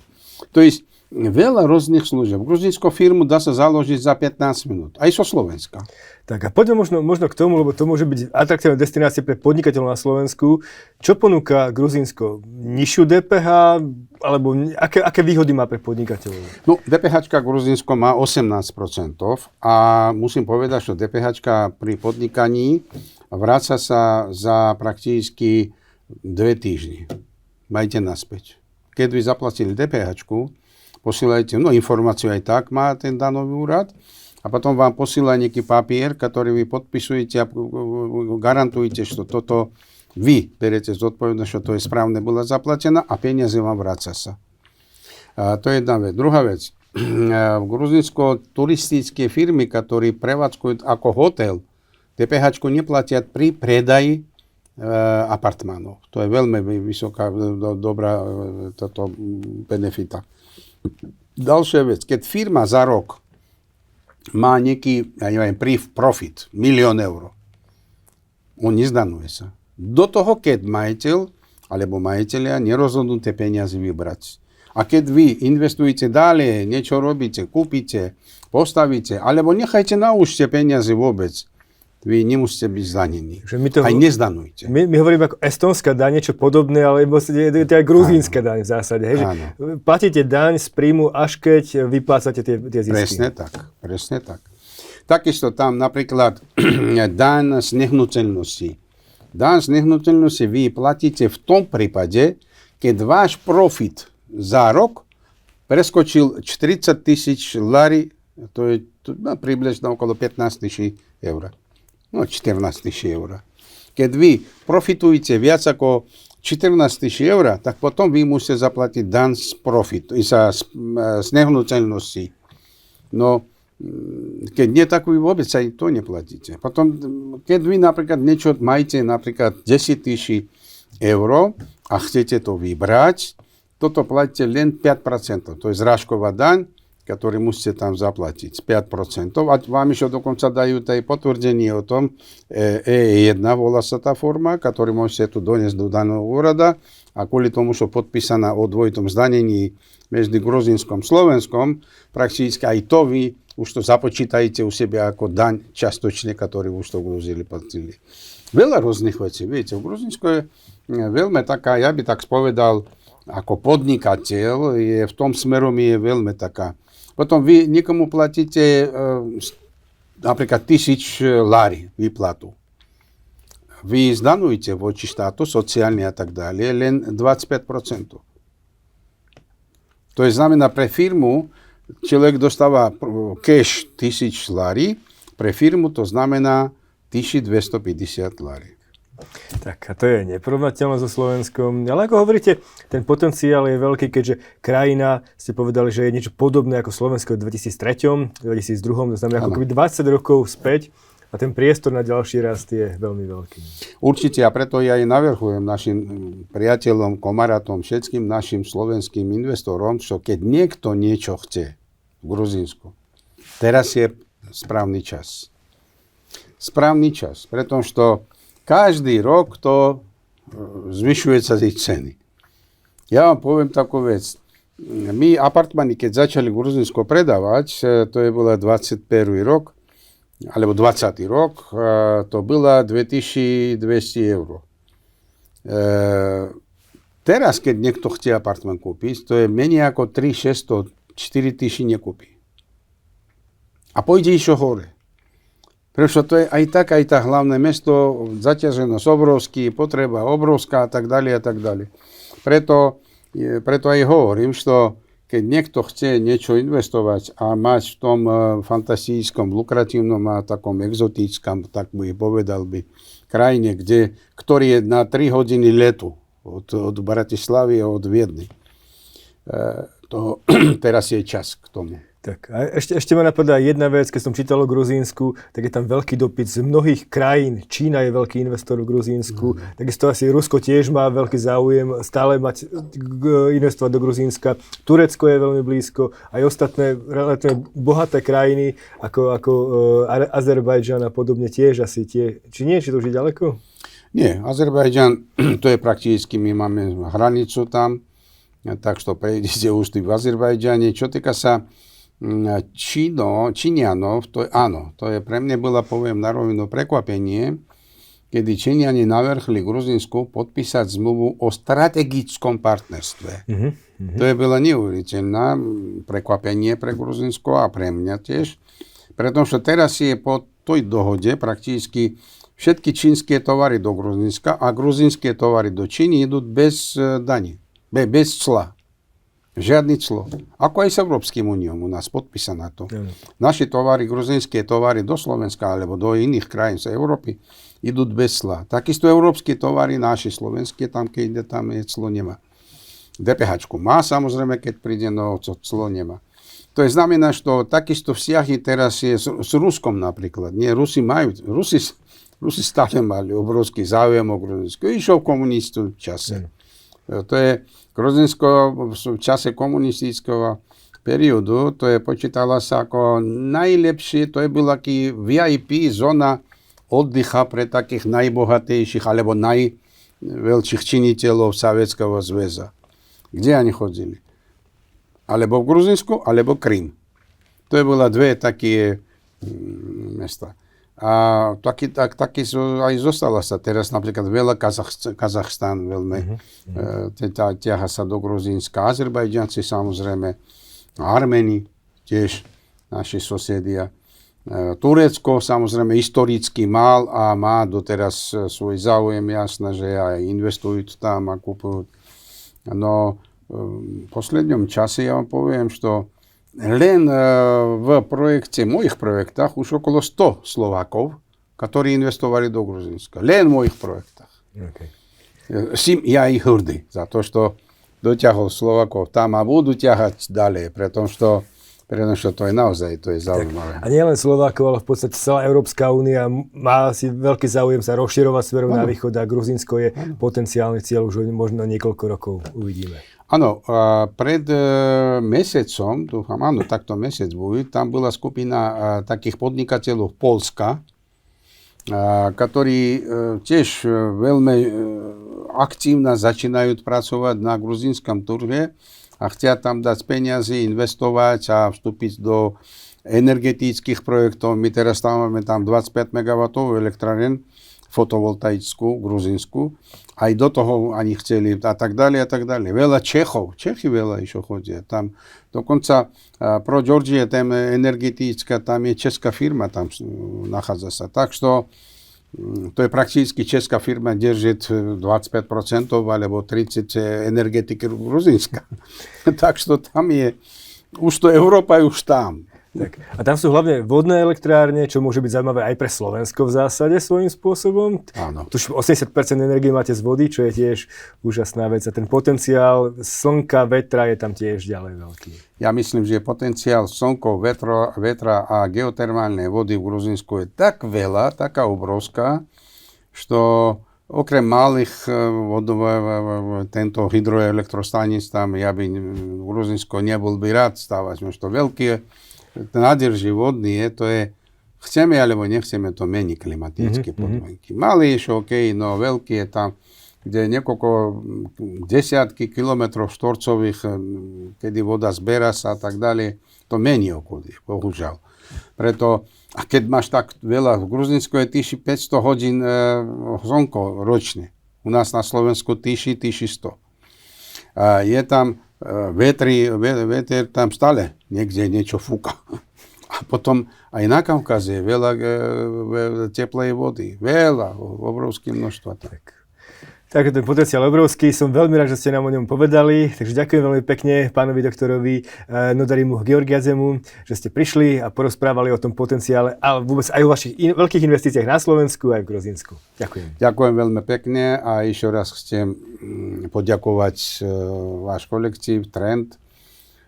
To je veľa rôznych služieb. Gruzínsko firmu dá sa založiť za 15 minút. Aj zo Slovenska. Tak a poďme možno k tomu, lebo to môže byť atraktívna destinácia pre podnikateľov na Slovensku. Čo ponúka Gruzínsko? Nižšiu DPH? Alebo aké výhody má pre podnikateľov? No, DPH Gruzínsko má 18% a musím povedať, že DPH pri podnikaní vráca sa za prakticky 2 týždne. Majte naspäť. Keď vy zaplatili DPH, posílajte, informáciu aj tak má ten danový úrad a potom vám posíla nejaký papier, ktorý vy podpisujete a garantujete, že toto vy berete zodpovednosť, že to je správne, bola zaplatená a peniaze vám vráca sa. To je jedna vec. Druhá vec. V Gruzínsko turistické firmy, ktorí prevádzkujú ako hotel, DPH neplatia pri predaji apartmánov. To je veľmi vysoká, dobrá toto benefita. Ďalšia vec, keď firma za rok má nejaký, profit, 1 000 000 eur, on nezdanuje sa. Do toho, keď majiteľ alebo majiteľia nerozhodnú tie peniaze vybrať. A keď vy investujete ďalej, niečo robíte, kúpite, postavíte, alebo nechajte na účte peniaze vôbec, vy nemusíte byť zdanení. Aj nezdanujte. My hovoríme ako estonská daň, niečo podobné, ale je to aj gruzínska daň v zásade. Hej, že platíte daň z príjmu, až keď vyplácate tie zisky. Presne tak. Takisto tam napríklad daň z nehnuteľnosti. Daň z nehnuteľnosti vy platíte v tom prípade, keď váš profit za rok preskočil 40 000 lari, to je približne okolo 15 000 eur. 14 000 eur. Keď vy profitujete viac ako 14 000 eur, tak potom vy musíte zaplatiť daň z profitu, z nehnuteľnosti. No, keď nie, tak vy vôbec aj to neplatíte. Potom, keď vy napríklad niečo majete, napríklad 10 000 eur a chcete to vybrať, toto platíte len 5%. To je zrážková daň, ktorý musíte tam zaplatiť, 5%. A vám ešte dokonca dajú aj potvrdenie o tom, E1 volá sa tá forma, ktorú môžete tu doniesť do daného úrada a kvôli tomu, že podpísaná o dvojitom zdanení medzi Gruzínskom a Slovenskom, prakticky aj to vy už to započítajte u sebe ako daň častočne, ktorý už to v Gruzíli platili. Veľa rôznych vecí. Viete, v Gruzínsku je veľmi taká, ja by tak spovedal, ako podnikateľ, je v tom smerom je veľmi taká. Potom vy niekomu platíte napríklad 1000 lari výplatu. Vy zdanujete voči štátu, sociálne a tak ďalej, len 25%. To je znamená pre firmu, človek dostáva cash 1000 lari, pre firmu to znamená 1250 lari. Tak a to je neporovnateľné so Slovenskom. Ale ako hovoríte, ten potenciál je veľký, keďže krajina, ste povedali, že je niečo podobné ako Slovensko v 2003, 2002, to znamená ako 20 rokov späť a ten priestor na ďalší rast je veľmi veľký. Určite a preto ja aj navrhujem našim priateľom, kamarátom, všetkým našim slovenským investorom, že keď niekto niečo chce v Gruzínsku, teraz je správny čas. Správny čas, pretože to každý rok to zvyšuje sa ich ceny. Ja vám poviem takú vec. My apartmány, keď začali Gruzínsko predávať, to je bola 21. rok, alebo 20. rok, to bola 2200 eur. Teraz, keď niekto chce apartmán kúpiť, to je menej ako 3600, 4000 nekúpi. a pôjde ešte hore. Prečo to je aj tá hlavné mesto, zaťaženosť obrovský, potreba obrovská a tak ďalej a tak ďalej. Preto aj hovorím, že keď niekto chce niečo investovať a mať v tom fantastickom, lukratívnom a takom exotickom, tak by povedal by, krajine, ktorý je na 3 hodiny letu od Bratislavy a od Viedny. Teraz je čas k tomu. Tak a ešte ma napadá jedna vec, keď som čítal o Gruzínsku, tak je tam veľký dopyt z mnohých krajín. Čína je veľký investor v Gruzínsku, takisto asi Rusko tiež má veľký záujem stále investovať do Gruzínska. Turecko je veľmi blízko, aj ostatné relatívne bohaté krajiny, ako Azerbajdžan a podobne tiež asi tie. Či nie, či to už je ďaleko? Nie, Azerbajdžan, to je prakticky, my máme hranicu tam, tak to prejdete už v Azerbajdžane. Čo týka sa Číňanov, to je pre mňa bola, poviem na rovinu, prekvapenie, kedy Číňani navrhli Gruzínsku podpísať zmluvu o strategickom partnerstve. To je bylo neuveriteľné prekvapenie pre Gruzínsko a pre mňa tiež, pretože teraz je po tej dohode prakticky všetky čínske tovary do Gruzínska a gruzínske tovary do Číny idú bez daní, bez cla. Žiadny clo. Ako aj s Európskym úniom u nás podpísané to. Naši tovary, gruzínske tovary do Slovenska alebo do iných krajín z Európy idú bez cla. Takisto európske tovary, naši slovenské, tam keď ide, tam je clo nemá. DPH má samozrejme, keď príde, no clo nemá. To je znamená, že takisto vzťahy teraz je s Ruskom napríklad. Nie, Rusi stále mali obrovský záujem o Gruzínsku. Išiel komunistu v čase. To je Gruzínsko v čase komunistického periodu, to je počítala sa ako najlepšie, to je bola taký VIP zóna oddycha pre takých najbohatejších alebo najväčších činiteľov Sovietskeho zväza. Kde oni chodili? Alebo v Gruzínsku, alebo Krym. To je bola dve také mesta. A taky aj zostala sa teraz napríklad veľa Kazachstan veľmi ťaha sa do Gruzínska. Azerbajdžanci samozrejme, Arméni tiež naši susedia. Turecko samozrejme historicky mal a má doteraz svoj záujem, jasné, že aj investujú tam a kupujú. No v poslednom čase ja vám poviem, že len v mojich projektách už okolo 100 Slovákov, ktorí investovali do Gruzínska. Len v mojich projektách. Okay. Ja ich hrdý za to, že doťahol Slovákov tam a budú ťahať ďalej, pretože to je naozaj zaujímavé. A nie len Slovákov, ale v podstate celá Európska únia má si veľký záujem sa rozširovať smerom na východ a Gruzínsko je potenciálny cieľ už možno niekoľko rokov. Uvidíme. Áno, pred mesiacom, dúfam, takto mesiac bude, tam bola skupina takých podnikateľov Poľska, ktorí tiež veľmi aktívne začínajú pracovať na gruzínskom trhu a chcia tam dať peniaze, investovať a vstúpiť do energetických projektov. My teraz máme tam 25 MW elektráren fotovoltaickú, gruzínsku. Aj do toho ani chceli a tak ďalej a tak ďalej. Veľa Čechy veľa išlo chodia. Tam dokonca pro Georgie, tam energetická, tam je česká firma, tam nachádza sa. Takže to je prakticky česká firma, drží 25% alebo 30% energetiky Gruzínska. Takže tam je, už to Európa je už tam. Tak. A tam sú hlavne vodné elektrárne, čo môže byť zaujímavé aj pre Slovensko v zásade svojím spôsobom. Áno. Tuž 80% energie máte z vody, čo je tiež úžasná vec. A ten potenciál slnka, vetra je tam tiež ďalej veľký. Ja myslím, že potenciál slnko, vetra a geotermálnej vody v Gruzínsku je tak veľa, taká obrovská, že okrem malých tento hydroelektrostánic tam ja by v Gruzínsku nebol by rád stávať. To veľké nádrží vodný to je, chceme alebo nechceme, to mení klimatické podmienky. Malý je OK, no veľký je tam, kde niekoľko desiatky kilometrov štvorcových, kedy voda zberá sa a tak ďalej, to mení okolie, bohužiaľ. Preto, a keď máš tak veľa, v Gruzínsku je 1500 hodín slnko ročne. U nás na Slovensku 1100. Je tam veter tam stále niekde niečo fúka. A potom aj na Kaukaze je veľa teplej vody. Veľa, obrovské množstvo. Tak ten potenciál obrovský, som veľmi rád, že ste nám o ňom povedali, takže ďakujem veľmi pekne pánovi doktorovi Nodarimu Georgiadzemu, že ste prišli a porozprávali o tom potenciále a vôbec aj o vašich veľkých investíciách na Slovensku aj v Gruzínsku. Ďakujem. Ďakujem veľmi pekne a ešte raz chcem poďakovať váš kolektív Trend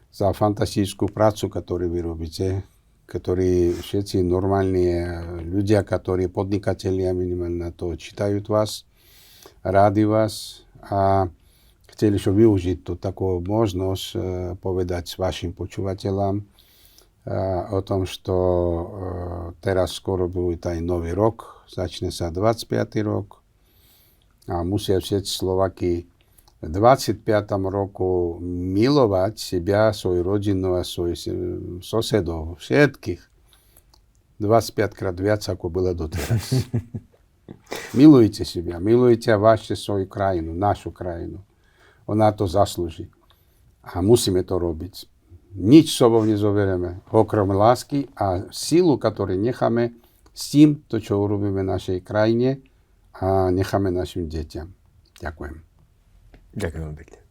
za fantastickú prácu, ktorú vy robíte, ktorí všetci normálni ľudia, ktorí podnikatelia minimálne na to čítajú vás, rádi vás a chceli som využiť tú takú možnosť povedať vašim počúvateľom o tom, že teraz skoro bude aj nový rok, začne sa 25. rok a musia všetci Slováky v 25. roku milovať seba, svoju rodinu a svojich susedov, všetkých 25 krát viac, ako bolo doteraz. Milujte seba, milujte a vážte svoju krajinu, našu krajinu. Ona to zaslúži. A musíme to robiť. Nič sobou nezoberieme, okrem lásky a sílu, ktorú necháme s tým, to, čo urobíme našej krajine a necháme našim deťam. Ďakujem. Ďakujem pekne.